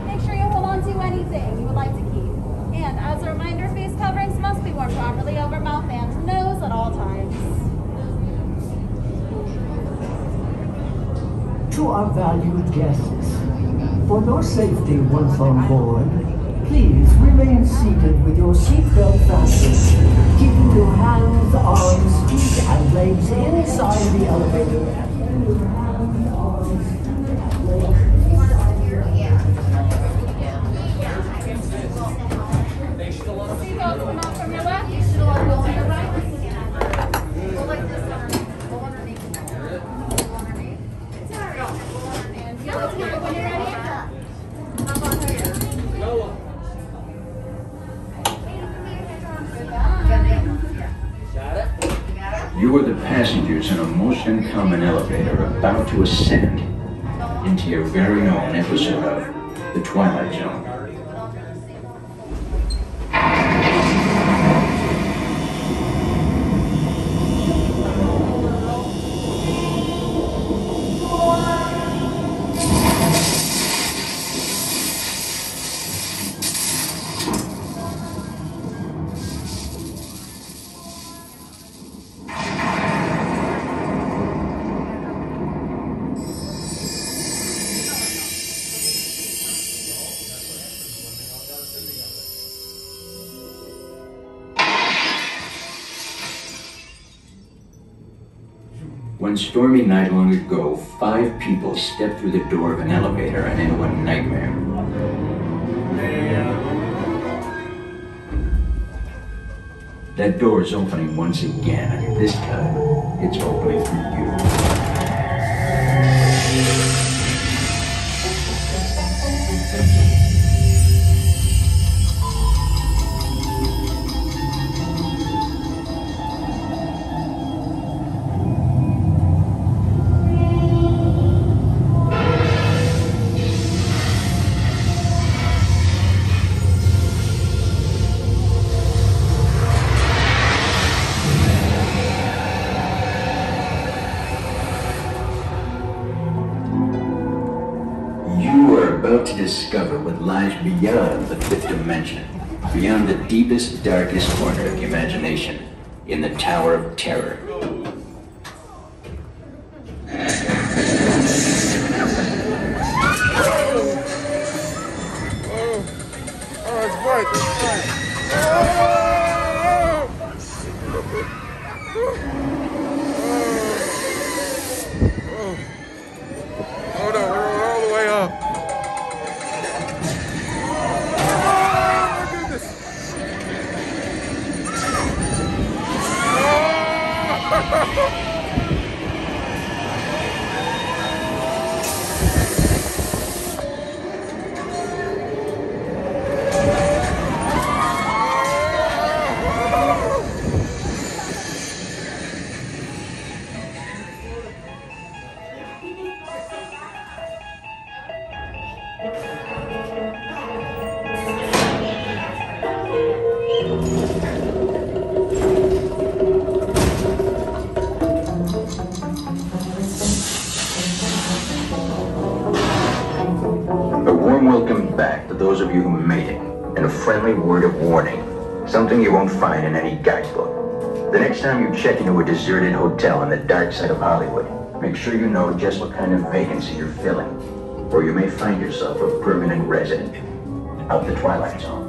Make sure you hold on to anything you would like to keep. And as a reminder, face coverings must be worn properly over mouth and nose at all times. To our valued guests, for your safety once on board, please remain seated with your seatbelt fastened, keeping your hands, arms, feet, and legs inside the elevator. Seatbelts come out from your left, you should all go to your right. Go like this, go underneath. Go underneath. And you'll let me know when you're ready. Up on here. You are the passengers in a most uncommon elevator about to ascend into your very own episode of The Twilight Zone. One stormy night long ago, 5 people stepped through the door of an elevator and into a nightmare. That door is opening once again, and this time, it's opening for you. About to discover what lies beyond the 5th dimension, beyond the deepest, darkest corner of the imagination, in the Tower of Terror. It's bright, it's bright. Hold on, we're all the way up. Welcome back to those of you who made it, and a friendly word of warning, something you won't find in any guidebook. The next time you check into a deserted hotel on the dark side of Hollywood, make sure you know just what kind of vacancy you're filling, or you may find yourself a permanent resident of the Twilight Zone.